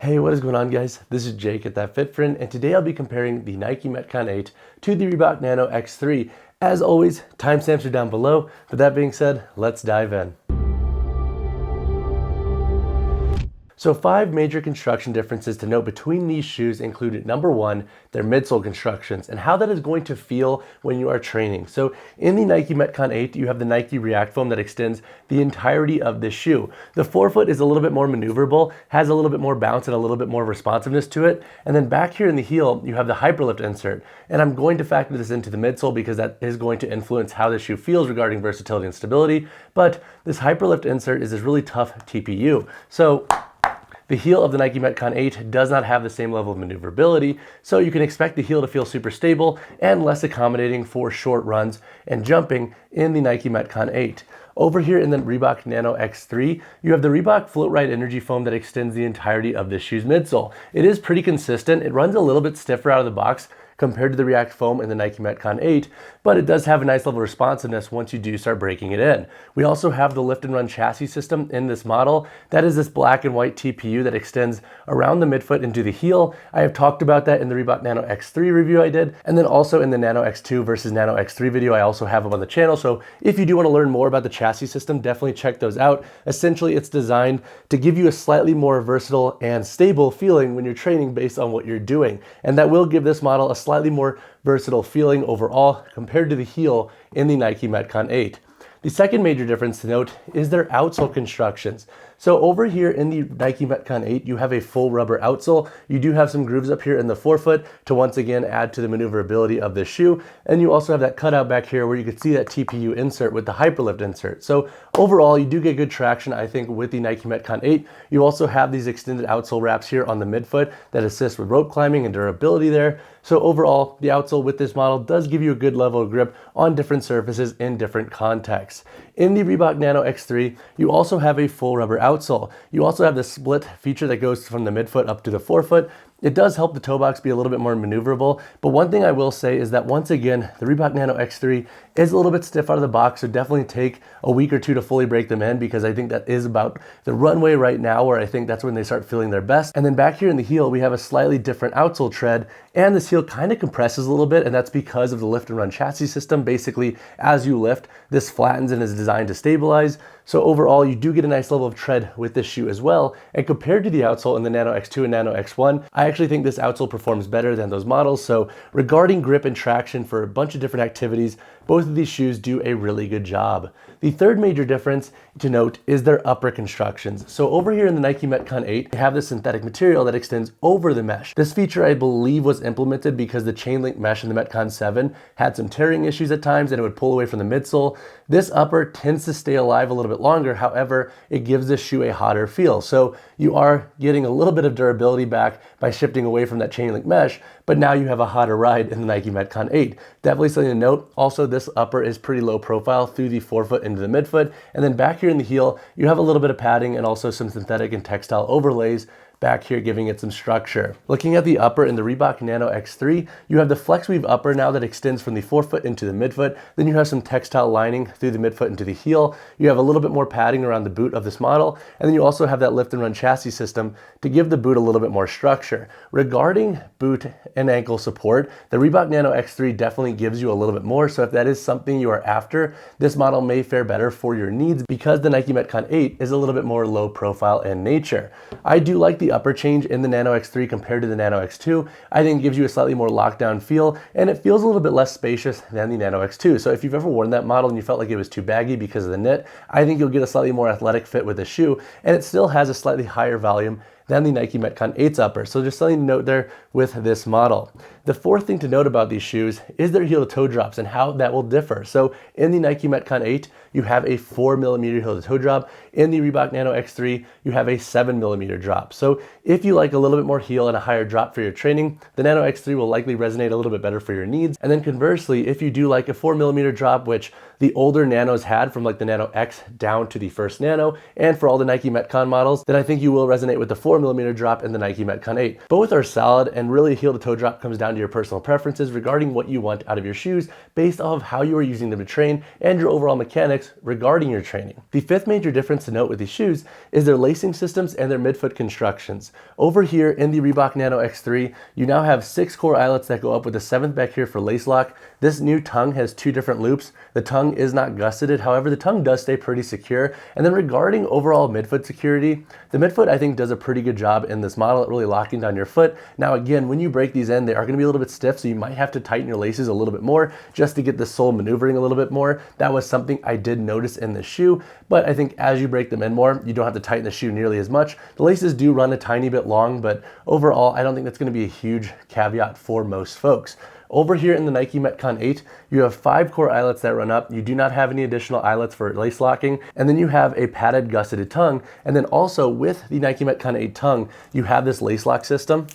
Hey, what is going on, guys? This is Jake at That Fit Friend, and today I'll be comparing the Nike Metcon 8 to the Reebok Nano X3. As always, timestamps are down below. But that being said, let's dive in. So 5 major construction differences to note between these shoes include number 1, their midsole constructions and how that is going to feel when you are training. So in the Nike Metcon 8, you have the Nike React foam that extends the entirety of the shoe. The forefoot is a little bit more maneuverable, has a little bit more bounce and a little bit more responsiveness to it. And then back here in the heel, you have the Hyperlift insert. And I'm going to factor this into the midsole because that is going to influence how the shoe feels regarding versatility and stability. But this Hyperlift insert is this really tough TPU. So the heel of the Nike Metcon 8 does not have the same level of maneuverability, so you can expect the heel to feel super stable and less accommodating for short runs and jumping in the Nike Metcon 8. Over here in the Reebok Nano X3, you have the Reebok Float Ride Energy Foam that extends the entirety of this shoe's midsole. It is pretty consistent. It runs a little bit stiffer out of the box compared to the React foam in the Nike Metcon 8, but it does have a nice level of responsiveness once you do start breaking it in. We also have the lift and run chassis system in this model. That is this black and white TPU that extends around the midfoot into the heel. I have talked about that in the Reebok Nano X3 review I did, and then also in the Nano X2 versus Nano X3 video I also have them on the channel. So if you do want to learn more about the chassis system, definitely check those out. Essentially, it's designed to give you a slightly more versatile and stable feeling when you're training based on what you're doing. And that will give this model a slightly more versatile feeling overall compared to the heel in the Nike Metcon 8. The second major difference to note is their outsole constructions. So over here in the Nike Metcon 8, you have a full rubber outsole. You do have some grooves up here in the forefoot to once again add to the maneuverability of the shoe. And you also have that cutout back here where you can see that TPU insert with the Hyperlift insert. So overall, you do get good traction, I think, with the Nike Metcon 8. You also have these extended outsole wraps here on the midfoot that assist with rope climbing and durability there. So overall, the outsole with this model does give you a good level of grip on different surfaces in different contexts. In the Reebok Nano X3, you also have a full rubber outsole. You also have the split feature that goes from the midfoot up to the forefoot. It does help the toe box be a little bit more maneuverable, but one thing I will say is that once again, the Reebok Nano X3 is a little bit stiff out of the box, so definitely take a week or two to fully break them in because I think that is about the runway right now where I think that's when they start feeling their best. And then back here in the heel, we have a slightly different outsole tread, and this heel kind of compresses a little bit, and that's because of the lift and run chassis system. Basically, as you lift, this flattens and is designed to stabilize. So overall, you do get a nice level of tread with this shoe as well. And compared to the outsole in the Nano X2 and Nano X1, I actually think this outsole performs better than those models. So regarding grip and traction for a bunch of different activities, both of these shoes do a really good job. The third major difference to note is their upper constructions. So over here in the Nike Metcon 8, they have this synthetic material that extends over the mesh. This feature, I believe, was implemented because the chain link mesh in the Metcon 7 had some tearing issues at times and it would pull away from the midsole. This upper tends to stay alive a little bit longer. However, it gives this shoe a hotter feel. So you are getting a little bit of durability back by shifting away from that chain link mesh, but now you have a hotter ride in the Nike Metcon 8. Definitely something to note. Also, this upper is pretty low profile through the forefoot into the midfoot. And then back here in the heel, you have a little bit of padding and also some synthetic and textile overlays back here, giving it some structure. Looking at the upper in the Reebok Nano X3, you have the flex weave upper now that extends from the forefoot into the midfoot. Then you have some textile lining through the midfoot into the heel. You have a little bit more padding around the boot of this model. And then you also have that lift and run chassis system to give the boot a little bit more structure. Regarding boot and ankle support, the Reebok Nano X3 definitely gives you a little bit more. So if that is something you are after, this model may fare better for your needs because the Nike Metcon 8 is a little bit more low profile in nature. I do like the upper change in the Nano X3 compared to the Nano X2. I think it gives you a slightly more lockdown feel, and it feels a little bit less spacious than the Nano X2. So if you've ever worn that model and you felt like it was too baggy because of the knit, I think you'll get a slightly more athletic fit with the shoe, and it still has a slightly higher volume than the Nike Metcon 8's upper. So just something to note there with this model. The fourth thing to note about these shoes is their heel to toe drops and how that will differ. So in the Nike Metcon 8, you have a 4mm heel to toe drop. In the Reebok Nano X3, you have a 7mm drop. So if you like a little bit more heel and a higher drop for your training, the Nano X3 will likely resonate a little bit better for your needs. And then conversely, if you do like a 4mm drop, which the older Nanos had, from like the Nano X down to the first Nano, and for all the Nike Metcon models, then I think you will resonate with the 4mm drop in the Nike Metcon 8. Both are solid, and really heel to toe drop comes down to your personal preferences regarding what you want out of your shoes based off of how you are using them to train and your overall mechanics regarding your training. The fifth major difference to note with these shoes is their lacing systems and their midfoot constructions. Over here in the Reebok Nano X3, you now have 6 core eyelets that go up with a 7th back here for lace lock. This new tongue has 2 different loops. The tongue is not gusseted, however, the tongue does stay pretty secure. And then regarding overall midfoot security, the midfoot I think does a pretty good job in this model at really locking down your foot. Now again, when you break these in, they are going to be a little bit stiff, so you might have to tighten your laces a little bit more just to get the sole maneuvering a little bit more. That was something I did notice in the shoe, but I think as you break them in more, you don't have to tighten the shoe nearly as much. The laces do run a tiny bit long, but overall, I don't think that's going to be a huge caveat for most folks. Over here in the Nike Metcon 8, you have 5 core eyelets that run up. You do not have any additional eyelets for lace locking. And then you have a padded gusseted tongue. And then also with the Nike Metcon 8 tongue, you have this lace lock system.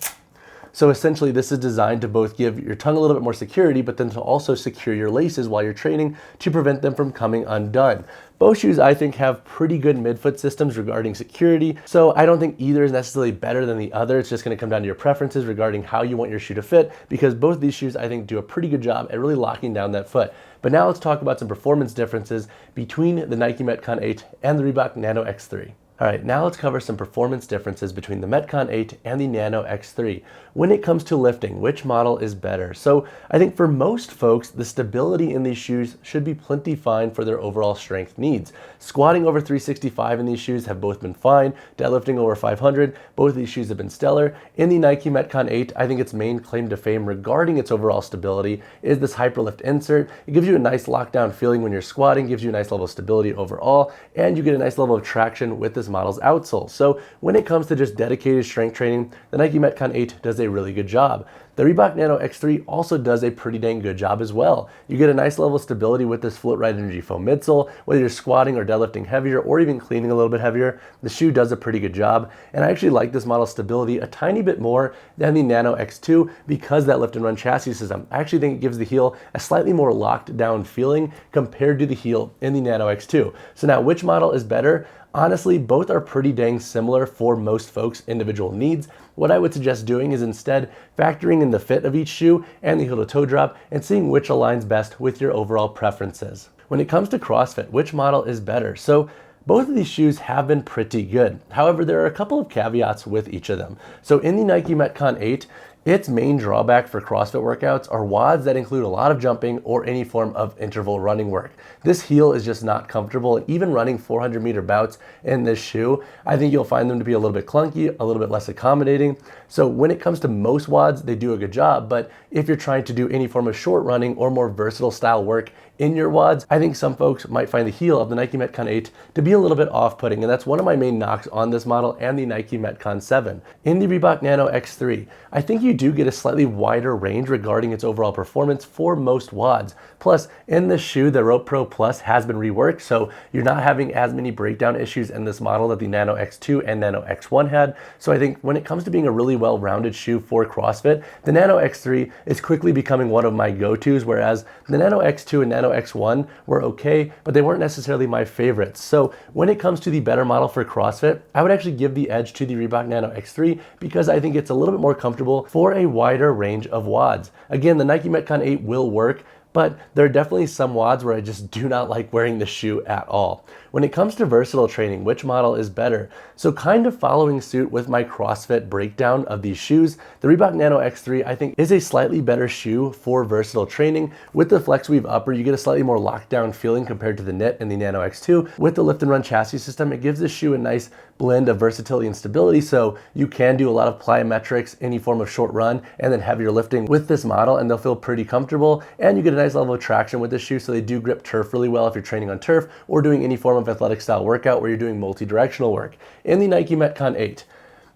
So essentially this is designed to both give your tongue a little bit more security, but then to also secure your laces while you're training to prevent them from coming undone. Both shoes I think have pretty good midfoot systems regarding security, so I don't think either is necessarily better than the other. It's just going to come down to your preferences regarding how you want your shoe to fit, because both of these shoes I think do a pretty good job at really locking down that foot. But now let's talk about some performance differences between the Nike Metcon 8 and the Reebok Nano X3. All right, now let's cover some performance differences between the Metcon 8 and the Nano X3. When it comes to lifting, which model is better? So I think for most folks, the stability in these shoes should be plenty fine for their overall strength needs. Squatting over 365 in these shoes have both been fine. Deadlifting over 500, both of these shoes have been stellar. In the Nike Metcon 8, I think its main claim to fame regarding its overall stability is this Hyperlift insert. It gives you a nice lockdown feeling when you're squatting, gives you a nice level of stability overall, and you get a nice level of traction with this model's outsole. So when it comes to just dedicated strength training, the Nike Metcon 8 does a really good job. The Reebok Nano X3 also does a pretty dang good job as well. You get a nice level of stability with this Float Ride Energy Foam midsole. Whether you're squatting or deadlifting heavier or even cleaning a little bit heavier, the shoe does a pretty good job. And I actually like this model's stability a tiny bit more than the Nano X2 because that lift and run chassis system. I actually think it gives the heel a slightly more locked down feeling compared to the heel in the Nano X2. So now which model is better? Honestly, both are pretty dang similar for most folks' individual needs. What I would suggest doing is instead factoring in the fit of each shoe and the heel to toe drop and seeing which aligns best with your overall preferences. When it comes to CrossFit, which model is better? So both of these shoes have been pretty good. However, there are a couple of caveats with each of them. So in the Nike Metcon 8, its main drawback for CrossFit workouts are WODs that include a lot of jumping or any form of interval running work. This heel is just not comfortable, and even running 400-meter bouts in this shoe, I think you'll find them to be a little bit clunky, a little bit less accommodating. So when it comes to most WODs, they do a good job, but if you're trying to do any form of short running or more versatile style work in your WODs, I think some folks might find the heel of the Nike Metcon 8 to be a little bit off-putting, and that's one of my main knocks on this model and the Nike Metcon 7. In the Reebok Nano X3, I think you do get a slightly wider range regarding its overall performance for most WODs. Plus, in this shoe, the Rope Pro Plus has been reworked, so you're not having as many breakdown issues in this model that the Nano X2 and Nano X1 had. So I think when it comes to being a really well-rounded shoe for CrossFit, the Nano X3 is quickly becoming one of my go-tos, whereas the Nano X2 and Nano X1 were okay, but they weren't necessarily my favorites. So when it comes to the better model for CrossFit, I would actually give the edge to the Reebok Nano X3 because I think it's a little bit more comfortable for a wider range of WODs. Again, the Nike Metcon 8 will work, but there are definitely some WODs where I just do not like wearing the shoe at all. When it comes to versatile training, which model is better? So kind of following suit with my CrossFit breakdown of these shoes, the Reebok Nano X3 I think is a slightly better shoe for versatile training. With the Flex Weave upper, you get a slightly more locked down feeling compared to the knit in the Nano X2. With the lift and run chassis system, it gives the shoe a nice blend of versatility and stability, so you can do a lot of plyometrics, any form of short run, and then heavier lifting with this model, and they'll feel pretty comfortable, and you get a nice level of traction with this shoe, so they do grip turf really well if you're training on turf or doing any form of athletic style workout where you're doing multi-directional work. In the Nike Metcon 8,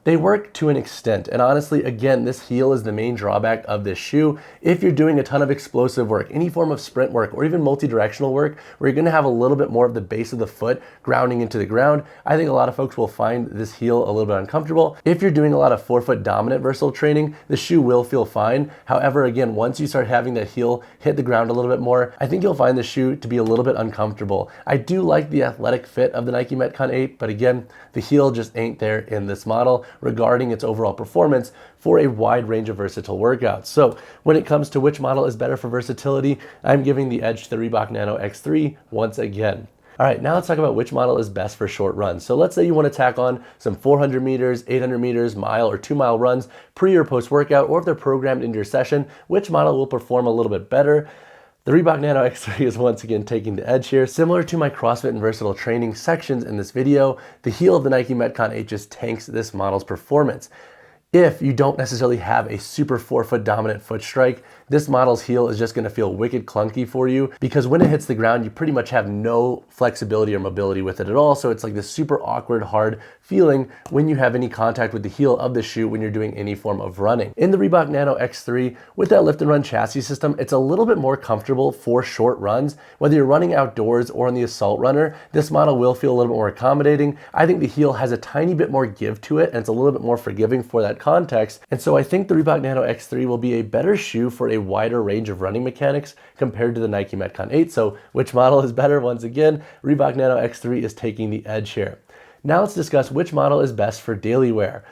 They work to an extent, and honestly, again, this heel is the main drawback of this shoe. If you're doing a ton of explosive work, any form of sprint work, or even multi-directional work, where you're gonna have a little bit more of the base of the foot grounding into the ground, I think a lot of folks will find this heel a little bit uncomfortable. If you're doing a lot of forefoot dominant versatile training, the shoe will feel fine. However, again, once you start having that heel hit the ground a little bit more, I think you'll find the shoe to be a little bit uncomfortable. I do like the athletic fit of the Nike Metcon 8, but again, the heel just ain't there in this model regarding its overall performance for a wide range of versatile workouts. So when it comes to which model is better for versatility, I'm giving the edge to the Reebok Nano X3 once again. All right, now let's talk about which model is best for short runs. So let's say you want to tack on some 400 meters, 800 meters, mile or 2 mile runs pre or post workout, or if they're programmed into your session, which model will perform a little bit better? The Reebok Nano X3 is once again taking the edge here. Similar to my CrossFit and versatile training sections in this video, the heel of the Nike Metcon 8 just tanks this model's performance. If you don't necessarily have a super forefoot dominant foot strike, this model's heel is just gonna feel wicked clunky for you, because when it hits the ground, you pretty much have no flexibility or mobility with it at all. So it's like this super awkward, hard feeling when you have any contact with the heel of the shoe when you're doing any form of running. In the Reebok Nano X3, with that lift and run chassis system, it's a little bit more comfortable for short runs. Whether you're running outdoors or on the assault runner, this model will feel a little bit more accommodating. I think the heel has a tiny bit more give to it, and it's a little bit more forgiving for that context. And so I think the Reebok Nano X3 will be a better shoe for a wider range of running mechanics compared to the Nike Metcon 8. So which model is better? Once again, Reebok Nano X3 is taking the edge here. Now let's discuss which model is best for daily wear.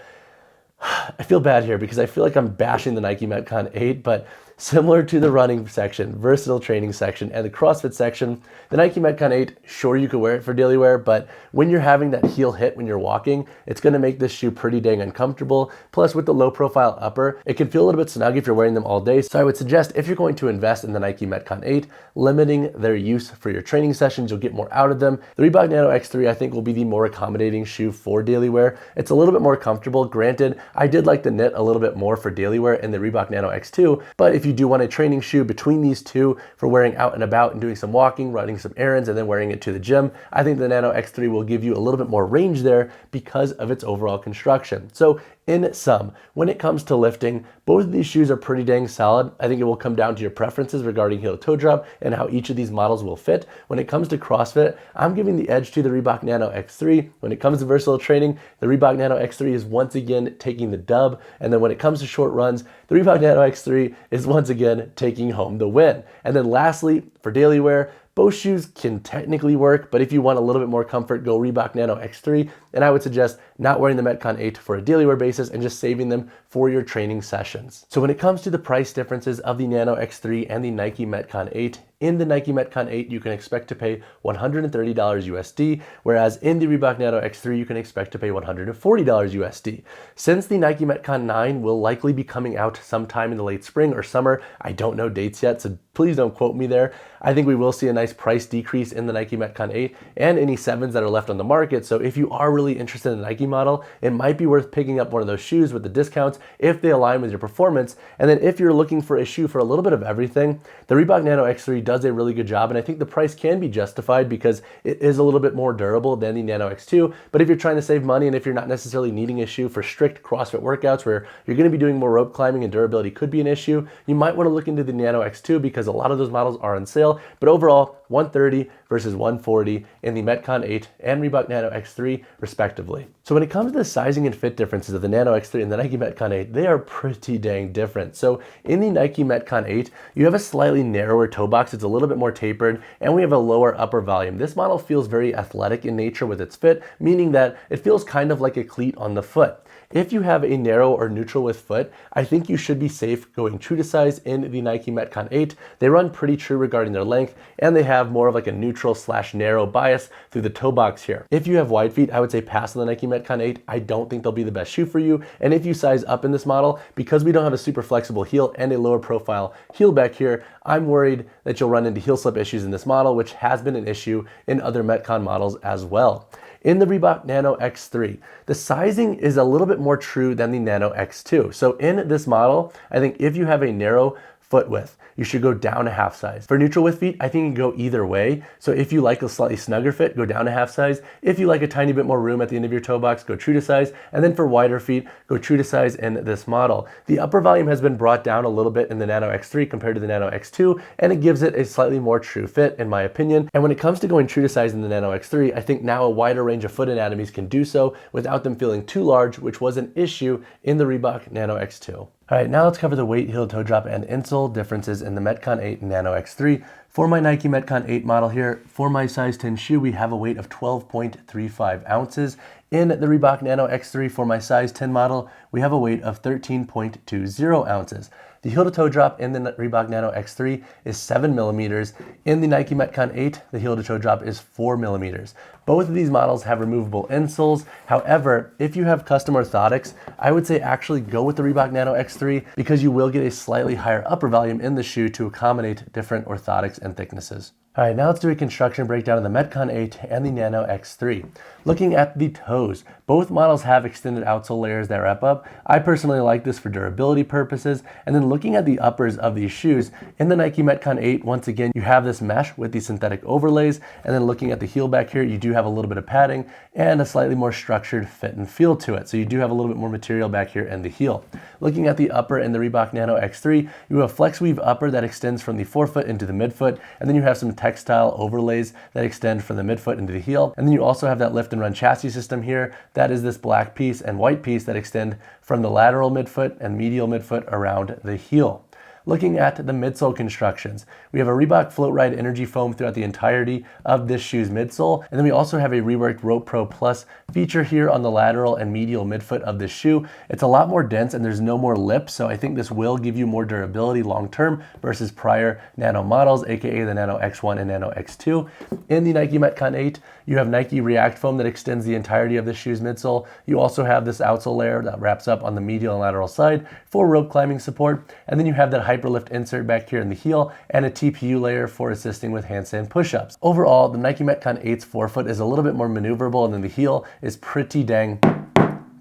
I feel bad here because I feel like I'm bashing the Nike Metcon 8, but similar to the running section, versatile training section, and the CrossFit section, the Nike Metcon 8, sure, you could wear it for daily wear, but when you're having that heel hit when you're walking, it's gonna make this shoe pretty dang uncomfortable. Plus, with the low profile upper, it can feel a little bit snug if you're wearing them all day. So I would suggest, if you're going to invest in the Nike Metcon 8, limiting their use for your training sessions, you'll get more out of them. The Reebok Nano X3, I think, will be the more accommodating shoe for daily wear. It's a little bit more comfortable. Granted, I did like the knit a little bit more for daily wear in the Reebok Nano X2, but if you do want a training shoe between these two for wearing out and about and doing some walking, running some errands, and then wearing it to the gym, I think the Nano X3 will give you a little bit more range there because of its overall construction. So in sum, when it comes to lifting, both of these shoes are pretty dang solid. I think it will come down to your preferences regarding heel to toe drop and how each of these models will fit. When it comes to CrossFit, I'm giving the edge to the Reebok Nano X3. When it comes to versatile training, the Reebok Nano X3 is once again taking the dub. And then when it comes to short runs, the Reebok Nano X3 is once again taking home the win. And then lastly, for daily wear, both shoes can technically work, but if you want a little bit more comfort, go Reebok Nano X3. And I would suggest not wearing the Metcon 8 for a daily wear basis and just saving them for your training sessions. So when it comes to the price differences of the Nano X3 and the Nike Metcon 8, in the Nike Metcon 8, you can expect to pay $130 USD, whereas in the Reebok Nano X3, you can expect to pay $140 USD. Since the Nike Metcon 9 will likely be coming out sometime in the late spring or summer, I don't know dates yet, so please don't quote me there. I think we will see a nice price decrease in the Nike Metcon 8 and any 7s that are left on the market. So if you are really interested in the Nike model, it might be worth picking up one of those shoes with the discounts if they align with your performance. And then if you're looking for a shoe for a little bit of everything, the Reebok Nano X3 does a really good job, and I think the price can be justified because it is a little bit more durable than the Nano X2. But if you're trying to save money and if you're not necessarily needing a shoe for strict CrossFit workouts where you're going to be doing more rope climbing and durability could be an issue, you might want to look into the Nano X2 because a lot of those models are on sale. But overall, $130 versus $140 in the Metcon 8 and Reebok Nano X3 respectively. So when it comes to the sizing and fit differences of the Nano X3 and the Nike Metcon 8, they are pretty dang different. So in the Nike Metcon 8, you have a slightly narrower toe box. It's a little bit more tapered, and we have a lower upper volume. This model feels very athletic in nature with its fit, meaning that it feels kind of like a cleat on the foot. If you have a narrow or neutral width foot, I think you should be safe going true to size in the Nike Metcon 8. They run pretty true regarding their length, and they have more of like a neutral / narrow bias through the toe box here. If you have wide feet, I would say pass on the Nike Metcon 8. I don't think they'll be the best shoe for you. And if you size up in this model, because we don't have a super flexible heel and a lower profile heel back here, I'm worried that you'll run into heel slip issues in this model, which has been an issue in other Metcon models as well. In the Reebok Nano X3, the sizing is a little bit more true than the Nano X2. So in this model, I think if you have a narrow foot width. You should go down a half size. For neutral width feet, I think you can go either way. So if you like a slightly snugger fit, go down a half size. If you like a tiny bit more room at the end of your toe box, go true to size. And then for wider feet, go true to size in this model. The upper volume has been brought down a little bit in the Nano X3 compared to the Nano X2, and it gives it a slightly more true fit in my opinion. And when it comes to going true to size in the Nano X3, I think now a wider range of foot anatomies can do so without them feeling too large, which was an issue in the Reebok Nano X2. All right, now let's cover the weight, heel to toe drop, and insole differences in the Metcon 8 and Nano X3. For my Nike Metcon 8 model here, for my size 10 shoe, we have a weight of 12.35 ounces. In the Reebok Nano X3 for my size 10 model, we have a weight of 13.20 ounces. The heel to toe drop in the Reebok Nano X3 is 7 millimeters. In the Nike Metcon 8, the heel to toe drop is 4 millimeters. Both of these models have removable insoles. However, if you have custom orthotics, I would say actually go with the Reebok Nano X3 because you will get a slightly higher upper volume in the shoe to accommodate different orthotics and thicknesses. All right, now let's do a construction breakdown of the Metcon 8 and the Nano X3. Looking at the toes, both models have extended outsole layers that wrap up. I personally like this for durability purposes. And then looking at the uppers of these shoes, in the Nike Metcon 8, once again, you have this mesh with the synthetic overlays. And then looking at the heel back here, you do have a little bit of padding and a slightly more structured fit and feel to it. So you do have a little bit more material back here in the heel. Looking at the upper in the Reebok Nano X3, you have flex weave upper that extends from the forefoot into the midfoot. And then you have some textile overlays that extend from the midfoot into the heel. And then you also have that lift and run chassis system here. That is this black piece and white piece that extend from the lateral midfoot and medial midfoot around the heel. Looking at the midsole constructions, we have a Reebok Float Ride Energy Foam throughout the entirety of this shoe's midsole. And then we also have a reworked Rope Pro Plus feature here on the lateral and medial midfoot of this shoe. It's a lot more dense and there's no more lip, so I think this will give you more durability long term versus prior Nano models, aka the Nano X1 and Nano X2. In the Nike Metcon 8, you have Nike React Foam that extends the entirety of this shoe's midsole. You also have this outsole layer that wraps up on the medial and lateral side for rope climbing support. And then you have that Hyperlift insert back here in the heel and a TPU layer for assisting with handstand push-ups. Overall, the Nike Metcon 8's forefoot is a little bit more maneuverable and then the heel is pretty dang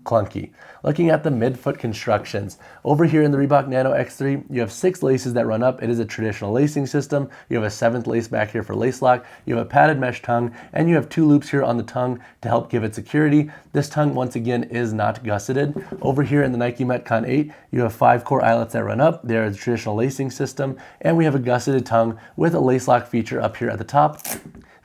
clunky. Looking at the midfoot constructions, over here in the Reebok Nano X3, you have 6 laces that run up. It is a traditional lacing system. You have a 7th lace back here for lace lock. You have a padded mesh tongue, and you have 2 loops here on the tongue to help give it security. This tongue, once again, is not gusseted. Over here in the Nike Metcon 8, you have 5 core eyelets that run up. They're a traditional lacing system, and we have a gusseted tongue with a lace lock feature up here at the top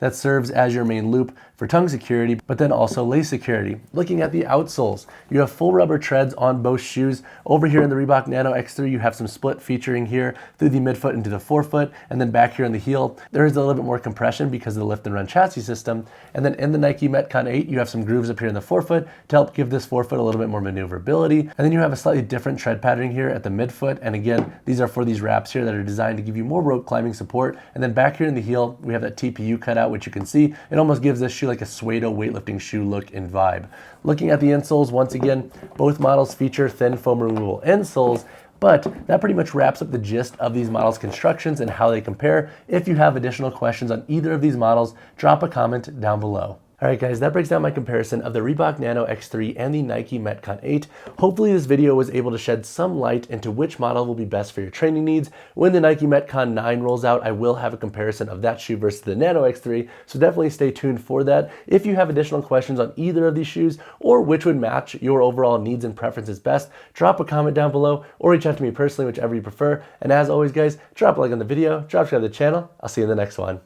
that serves as your main loop for tongue security, but then also lace security. Looking at the outsoles, you have full rubber treads on both shoes. Over here in the Reebok Nano X3, you have some split featuring here through the midfoot into the forefoot, and then back here in the heel, there is a little bit more compression because of the lift and run chassis system. And then in the Nike Metcon 8, you have some grooves up here in the forefoot to help give this forefoot a little bit more maneuverability. And then you have a slightly different tread pattern here at the midfoot. And again, these are for these wraps here that are designed to give you more rope climbing support. And then back here in the heel, we have that TPU cutout, which you can see, it almost gives this shoe like a suede weightlifting shoe look and vibe. Looking at the insoles, once again, both models feature thin foam removable insoles, but that pretty much wraps up the gist of these models' constructions and how they compare. If you have additional questions on either of these models, drop a comment down below. All right, guys, that breaks down my comparison of the Reebok Nano X3 and the Nike Metcon 8. Hopefully this video was able to shed some light into which model will be best for your training needs. When the Nike Metcon 9 rolls out, I will have a comparison of that shoe versus the Nano X3, so definitely stay tuned for that. If you have additional questions on either of these shoes or which would match your overall needs and preferences best, drop a comment down below or reach out to me personally, whichever you prefer. And as always, guys, drop a like on the video, drop subscribe to the channel. I'll see you in the next one.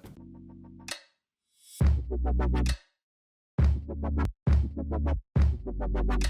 Thank you.